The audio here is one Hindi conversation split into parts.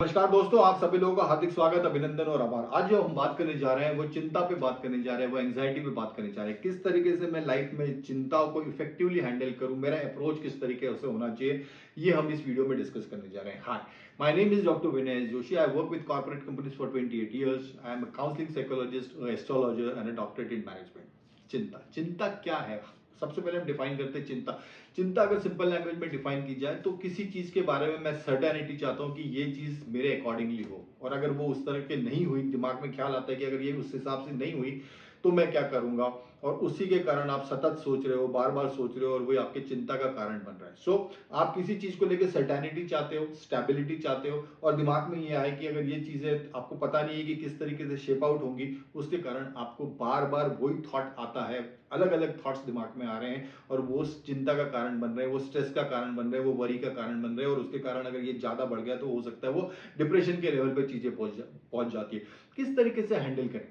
नमस्कार दोस्तों, आप सभी लोगों का हार्दिक स्वागत, अभिनंदन और आभार। आज जो हम बात करने जा रहे हैं वो चिंता पे बात करने जा रहे हैं, वो एंजाइटी पे बात करने जा रहे हैं। किस तरीके से मैं लाइफ में चिंताओं को इफेक्टिवली हैंडल करूं, मेरा अप्रोच किस तरीके से होना चाहिए, ये हम इस वीडियो में डिस्कस करने जा रहे हैं। Hi, my name is doctor Vinay Joshi. I work with corporate companies for 28 years। I am a counselling psychologist, astrologer and a doctorate in management. चिंता चिंता क्या है? सबसे पहले हम डिफाइन करते हैं चिंता। चिंता अगर सिंपल लैंग्वेज में डिफाइन की जाए तो किसी चीज के बारे में मैं सर्टेनिटी चाहता हूं कि ये चीज मेरे अकॉर्डिंगली हो, और अगर वो उस तरह के नहीं हुई, दिमाग में ख्याल आता है कि अगर ये उस हिसाब से नहीं हुई तो मैं क्या करूंगा, और उसी के कारण आप सतत सोच रहे हो, बार बार सोच रहे हो, और वो आपके चिंता का कारण बन रहा है। सो आप किसी चीज को लेकर सर्टेनिटी चाहते हो, स्टेबिलिटी चाहते हो, और दिमाग में ये आए कि अगर ये चीजें आपको पता नहीं है कि किस तरीके से शेप आउट होंगी, उसके कारण आपको बार बार वही थॉट आता है, अलग अलग थॉट्स दिमाग में आ रहे हैं, और वो चिंता का कारण बन रहे हैं, वो स्ट्रेस का कारण बन रहे हैं, वो वरी का कारण बन रहे हैं, और उसके कारण अगर ये ज्यादा बढ़ गया तो हो सकता है वो डिप्रेशन के लेवल पे चीजें पहुंच जाती है। किस तरीके से हैंडल करें?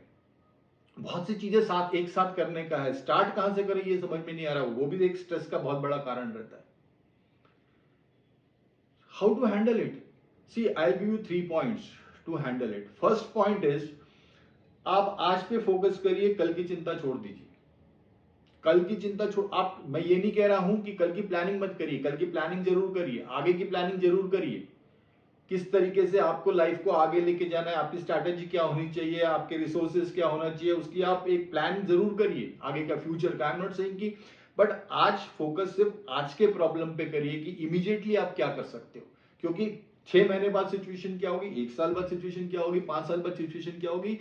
बहुत सी चीजें साथ एक साथ करने का है, स्टार्ट कहां से करें ये समझ में नहीं आ रहा, वो भी एक स्ट्रेस का बहुत बड़ा कारण रहता है। How to handle it? See, I give you 3 points to handle it. First point is, आप आज पे फोकस करिए, कल की चिंता छोड़ दीजिए। कल की चिंता छोड़, आप, मैं ये नहीं कह रहा हूं कि कल की प्लानिंग मत करिए, कल की प्लानिंग जरूर करिए, आगे की प्लानिंग जरूर करिए। किस तरीके से आपको लाइफ को आगे लेके जाना है, आपकी स्ट्रैटेजी क्या होनी चाहिए, आपके रिसोर्सेज क्या होना चाहिए, उसकी आप एक प्लान जरूर करिए आगे का, फ्यूचर का। आई एम नॉट सेइंग कि, बट आज फोकस सिर्फ आज के प्रॉब्लम पे करिए कि इमीडिएटली आप क्या कर सकते हो। क्योंकि 6 महीने बाद सिचुएशन क्या होगी, 1 साल बाद सिचुएशन क्या होगी, 5 साल बाद सिचुएशन क्या होगी,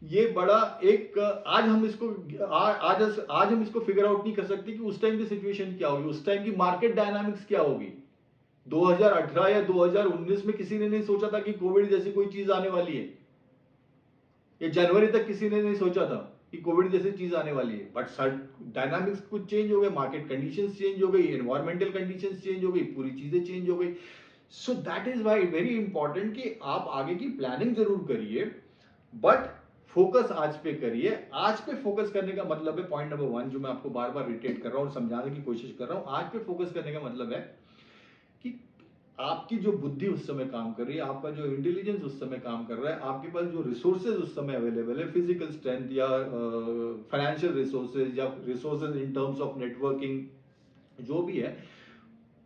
ये बड़ा एक, आज हम इसको आज हम इसको फिगर आउट नहीं कर सकते कि उस टाइम की सिचुएशन क्या होगी, उस टाइम की मार्केट डायनामिक्स क्या होगी। 2018 या 2019 में किसी ने नहीं सोचा था कि कोविड जैसी कोई चीज आने वाली है। ये जनवरी तक किसी ने नहीं सोचा था कि कोविड जैसी चीज आने वाली है, बट डायनामिक्स कुछ चेंज हो गए, मार्केट कंडीशंस चेंज हो गई, एनवायरमेंटल कंडीशंस चेंज हो गई, पूरी चीजें चेंज हो गई। So that is why very important कि आप आगे की प्लानिंग जरूर करिए, बट फोकस आज पे करिए। आज पे फोकस करने का मतलब है, पॉइंट नंबर 1 जो मैं आपको बार बार रिटेट कर रहा हूं और समझाने की कोशिश कर रहा हूं, आज पे फोकस करने का मतलब है कि आपकी जो बुद्धि उस समय काम कर रही है, आपका जो इंटेलिजेंस उस समय काम कर रहा है, आपके पास जो रिसोर्सेज उस समय अवेलेबल है, फिजिकल स्ट्रेंथ या फाइनेंशियल रिसोर्सेज या resources in terms of networking, जो भी है,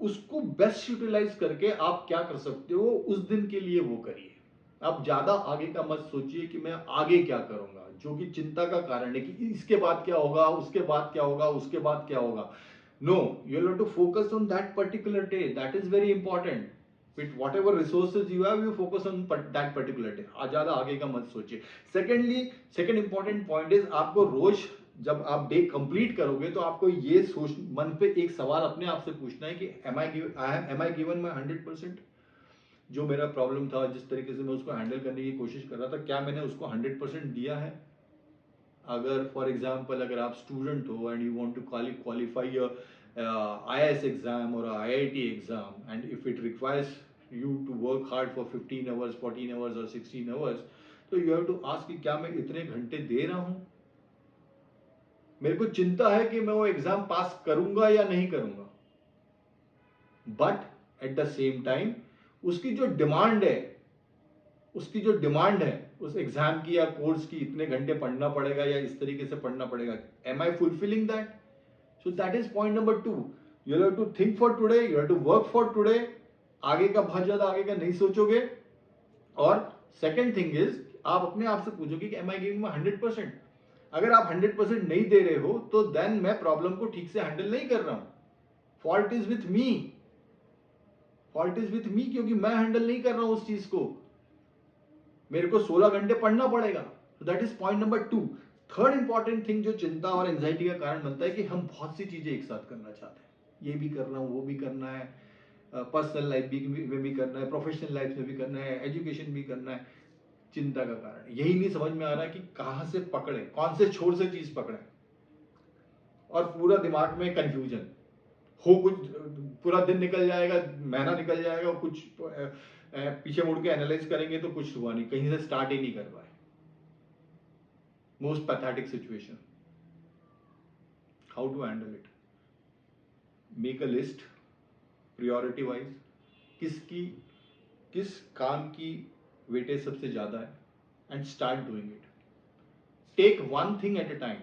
उसको बेस्ट यूटिलाइज करके आप क्या कर सकते हो उस दिन के लिए वो करिए। आप ज्यादा आगे का मत सोचिए कि मैं आगे क्या करूंगा, जो कि चिंता का कारण है कि इसके बाद क्या होगा, उसके बाद क्या होगा, उसके बाद क्या होगा। No, you have to focus on that particular day. That is very important. With whatever resources you have, you focus on that particular day. ज्यादा आगे का मत सोचिए। Secondly, second important point is, आपको रोज जब आप डे कंप्लीट करोगे तो आपको ये सोच, मन पे एक सवाल अपने आप से पूछना है कि am I given my 100%? जो मेरा प्रॉब्लम था, जिस तरीके से मैं उसको हैंडल करने की कोशिश कर रहा था, क्या मैंने उसको 100% दिया है? अगर फॉर एग्जाम्पल अगर आप स्टूडेंट हो and you want to qualify IAS exam और IIT exam, and if it requires you to work hard for 15 hours, 14 hours और 16 आवर्स, तो यू हैव टू आस्क कि क्या मैं इतने घंटे दे रहा हूं? मेरे को चिंता है कि मैं वो एग्जाम पास करूंगा या नहीं करूंगा, but at the same time उसकी जो डिमांड है, उसकी जो डिमांड है उस एग्जाम की या कोर्स की, इतने घंटे पढ़ना पड़ेगा या इस तरीके से पढ़ना पड़ेगा, am I fulfilling that? So that is point number 2। You have to think for today, you have to work for today. आगे का बहुत ज्यादा आगे का नहीं सोचोगे। और सेकेंड थिंग इज, आप अपने आप से पूछोगे कि एम आई गिविंग माई 100%? अगर आप 100% नहीं दे रहे हो तो देन मैं प्रॉब्लम को ठीक से हैंडल नहीं कर रहा हूं। Fault is with me, fault is with me, क्योंकि मैं हैंडल नहीं कर रहा हूं उस चीज को। मेरे को 16 घंटे पढ़ना पड़ेगा। That is point number 2। Third important thing जो चिंता और एंजाइटी का कारण बनता है कि हम बहुत सी चीजें एक साथ करना चाहते हैं। ये भी करना, वो भी करना है, पर्सनल लाइफ में भी करना है, प्रोफेशनल लाइफ में भी करना है, एजुकेशन भी करना है। चिंता का कारण यही नहीं समझ में आ रहा है कि कहां से पकड़े, कौन से छोर से चीज पकड़े, और पूरा दिमाग में कंफ्यूजन हो। कुछ पूरा दिन निकल जाएगा, महीना निकल जाएगा, कुछ पीछे मुड़ के एनालाइज करेंगे तो कुछ हुआ नहीं, कहीं से स्टार्ट ही नहीं कर पाए। Most pathetic situation. How to handle it? Make a list, priority wise, किसकी किस काम की वेटेज सबसे ज्यादा है and start doing it. Take one thing at a time,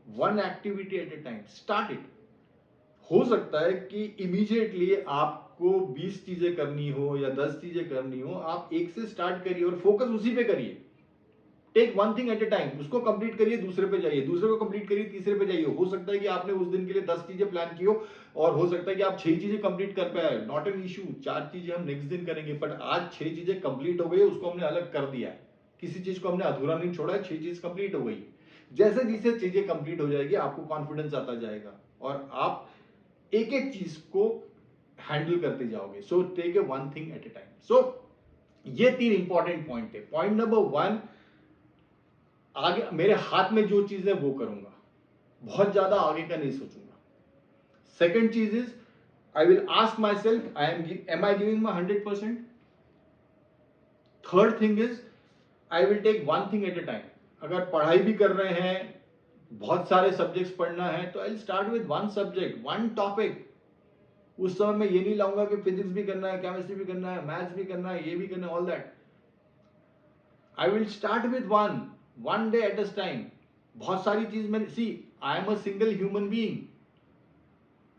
one activity at a time, start it. हो सकता है कि इमीडिएटली आपको 20 चीजें करनी हो या 10 चीजें करनी हो, आप एक से स्टार्ट करिए और फोकस उसी पे करिए. Take one thing at a time, उसको कंप्लीट करिए, दूसरे पे जाइए, दूसरे को कंप्लीट करिए, तीसरे पे जाइए. हो सकता है कि आपने उस दिन के लिए 10 चीजें प्लान की हो और हो सकता है कि आप 6 चीजें कंप्लीट कर पाए, नॉट एन इशू. 4 चीजें हम नेक्स्ट दिन करेंगे, बट आज 6 चीजें कंप्लीट हो गई, उसको हमने अलग कर दिया है. किसी चीज को हमने अधूरा नहीं छोड़ा है, 6 चीज कंप्लीट हो गई. जैसे जैसे चीजें कंप्लीट हो जाएगी आपको कॉन्फिडेंस आता जाएगा और आप एक एक चीज को हैंडल करते जाओगे. So take a one thing at a time. So ये 3 इंपॉर्टेंट पॉइंट है. पॉइंट नंबर 1, आगे मेरे हाथ में जो चीज है वो करूंगा, बहुत ज्यादा आगे का नहीं सोचूंगा. सेकेंड चीज is I will ask myself am I giving my 100%. Third thing is I will take one thing at a time. अगर पढ़ाई भी कर रहे हैं, बहुत सारे सब्जेक्ट्स पढ़ना है, तो आई will start with one subject, one topic. उस समय मैं ये नहीं लाऊंगा कि फिजिक्स भी करना है, केमिस्ट्री भी करना है, मैथ्स भी करना है, ये भी करना है, all that. I will start with one day at a time. बहुत सारी चीज मैंने सी, I am a single human being,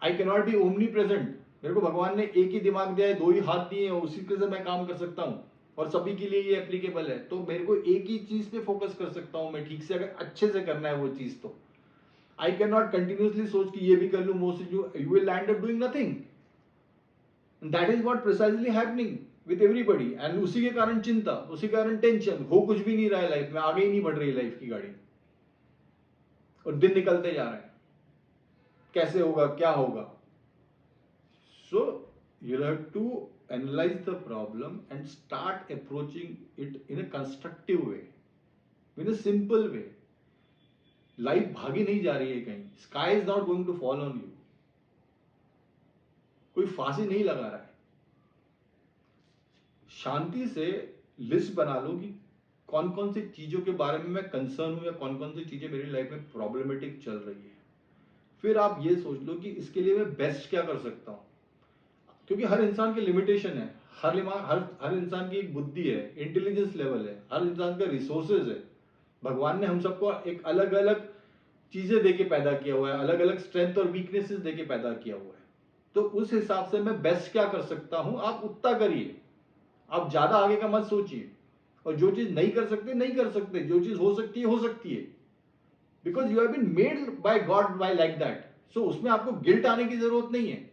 I can not be omnipresent. मेरे को भगवान ने एक ही दिमाग दिया है, 2 ही हाथ दिए हैं, उसी से मैं काम कर सकता हूं और सभी के लिए ये एप्लीकेबल है. तो मेरे को एक ही चीज पे फोकस कर सकता हूं मैं ठीक से, अगर अच्छे से करना है वो चीज. तो आई कैन नॉट कंटिन्यूसली सोच कि ये भी कर लूं, वो से you will land up doing nothing. That is what precisely happening with everybody. And उसी के कारण चिंता, उसी के कारण टेंशन, हो कुछ भी नहीं रहा है लाइफ में, आगे ही नहीं बढ़ रही लाइफ की गाड़ी और दिन निकलते जा रहे हैं, कैसे होगा, क्या होगा. So you have to analyse the problem and start approaching it in a constructive way, in a simple way. Life भागी नहीं जा रही है कहीं, sky is not going to fall on you, कोई फांसी नहीं लगा रहा है. शांति से लिस्ट बना लो कि कौन कौन सी चीजों के बारे में मैं कंसर्न हूं या कौन कौन सी चीजें मेरी लाइफ में प्रॉब्लमेटिक चल रही है. फिर आप ये सोच लो कि इसके लिए मैं बेस्ट क्या कर सकता हूं. क्योंकि हर इंसान की लिमिटेशन है, हर इंसान की एक बुद्धि है, इंटेलिजेंस लेवल है, हर इंसान का रिसोर्सेज है. भगवान ने हम सबको एक अलग अलग चीजें देके पैदा किया हुआ है, अलग अलग स्ट्रेंथ और वीकनेसेस देके पैदा किया हुआ है. तो उस हिसाब से मैं बेस्ट क्या कर सकता हूं, आप उतना करिए. आप ज्यादा आगे का मत सोचिए. और जो चीज नहीं कर सकते नहीं कर सकते, जो चीज हो सकती है हो सकती है, because you have been made by God by like that. So उसमें आपको गिल्ट आने की जरूरत नहीं है.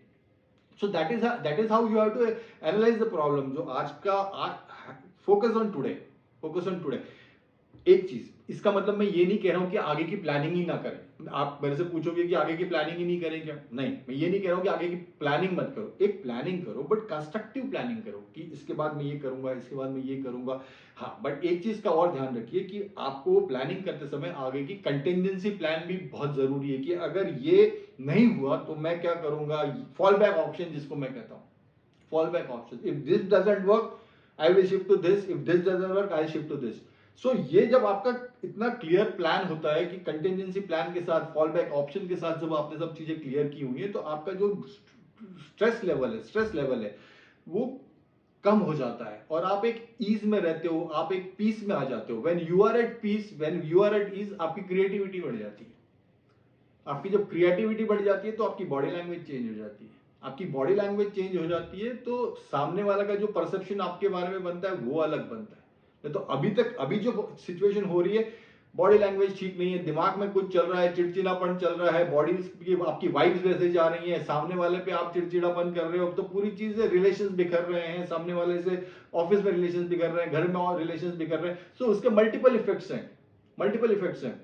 So that is how you have to analyse the problem. जो आज का focus on today, focus on today. एक चीज, इसका मतलब मैं ये नहीं कह रहा हूं कि आगे की प्लानिंग ही ना करें. आप मेरे से पूछोगे कि आगे की प्लानिंग ही नहीं करें क्या, नहीं, मैं ये नहीं कह रहा हूं कि आगे की प्लानिंग मत करो. एक प्लानिंग करो, बट कंस्ट्रक्टिव प्लानिंग करो कि इसके बाद मैं ये करूंगा, इसके बाद मैं ये करूंगा. हाँ, बट एक चीज का और ध्यान रखिए कि आपको प्लानिंग करते समय आगे की कंटिजेंसी प्लान भी बहुत जरूरी है कि अगर ये नहीं हुआ तो मैं क्या करूंगा. फॉल बैक ऑप्शन जिसको मैं कहता हूं, fall back option. If this doesn't work I will shift to this, if this doesn't work I shift to this. So ये जब आपका इतना क्लियर प्लान होता है कि कंटिजेंसी प्लान के साथ, फॉल बैक ऑप्शन के साथ, जब आपने सब चीजें क्लियर की हुई है, तो आपका जो स्ट्रेस लेवल है वो कम हो जाता है और आप एक ईज में रहते हो, आप एक पीस में आ जाते हो. When you are at peace, when you are at ease, आपकी क्रिएटिविटी बढ़ जाती है. आपकी जब क्रिएटिविटी बढ़ जाती है तो आपकी बॉडी लैंग्वेज चेंज हो जाती है. आपकी बॉडी लैंग्वेज चेंज हो जाती है तो सामने वाला का जो परसेप्शन आपके बारे में बनता है वो अलग बनता है. तो अभी जो सिचुएशन हो रही है, बॉडी लैंग्वेज ठीक नहीं है, दिमाग में कुछ चल रहा है, चिड़चिड़ापन चल रहा है, बॉडी की आपकी वाइब्स वैसे जा रही है, सामने वाले पे आप चिड़चिड़ापन कर रहे हो, तो पूरी चीजें, रिलेशंस बिखर रहे हैं, सामने वाले से ऑफिस में रिलेशंस बिखर रहे हैं, घर में और रिलेशंस बिखर रहे हैं. सो उसके मल्टीपल इफेक्ट्स हैं, मल्टीपल इफेक्ट्स हैं.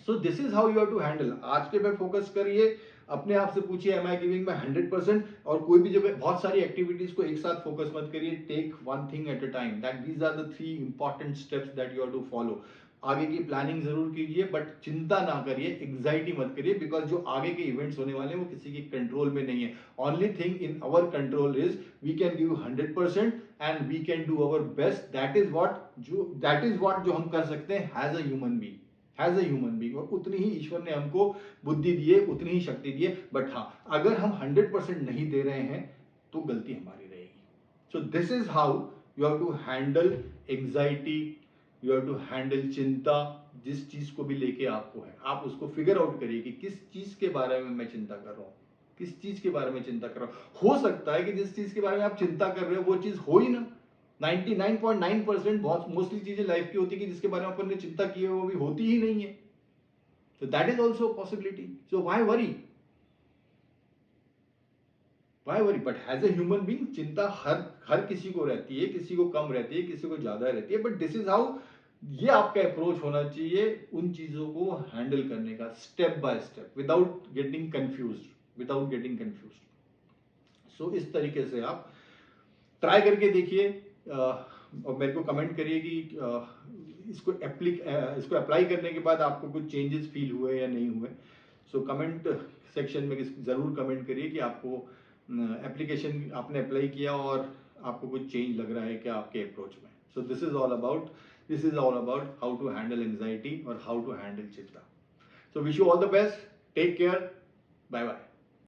So this is how you have to handle. आज के पे फोकस करिए, अपने आप से पूछिए एम आई गिविंग माई 100%. और कोई भी जगह बहुत सारी एक्टिविटीज को एक साथ फोकस मत करिए. Take one thing at a time. That these are the 3 important steps that you have to follow. आगे की प्लानिंग जरूर कीजिए, बट चिंता ना करिए, एंग्जाइटी मत करिए, बिकॉज जो आगे के इवेंट्स होने वाले हैं वो किसी के कंट्रोल में नहीं है. Only thing in our control is we can give 100% and we can do our best. That is what जो हम कर सकते हैं as a human being, as a human being. और उतनी ही ईश्वर ने हमको बुद्धि दी है, उतनी ही शक्ति दी है. बट हाँ, अगर हम 100% नहीं दे रहे हैं तो गलती हमारी रहेगी. So this is how you have to handle anxiety, you have to handle चिंता, जिस चीज को भी लेके आपको है, आप उसको फिगर आउट करिए कि किस चीज के बारे में मैं चिंता कर रहा हूँ, किस चीज के बारे में चिंता कर रहा हूँ। हो सकता है कि जिस चीज के बारे में आप चिंता कर रहे हो वो चीज हो ही ना। 99.9% बहुत मोस्टली चीजें लाइफ की होती है कि जिसके बारे में अपन ने चिंता की है वो भी होती ही नहीं है। So that is also a possibility. So why worry? Why worry? But as a human being, चिंता हर किसी को रहती है, किसी को कम रहती है, किसी को ज्यादा रहती है, बट दिस इज हाउ, ये आपका अप्रोच होना चाहिए उन चीजों को हैंडल करने का, step by step, without getting confused. So इस तरीके से आप ट्राई करके देखिए और मेरे को कमेंट करिए कि इसको अप्लाई करने के बाद आपको कुछ चेंजेस फील हुए या नहीं हुए। सो कमेंट सेक्शन में ज़रूर कमेंट करिए कि आपको एप्लीकेशन आपने अप्लाई किया और आपको कुछ चेंज लग रहा है क्या आपके अप्रोच में। So this is all about how to handle anxiety और हाउ टू हैंडल चिंता। So wish you all the best, take care, bye bye.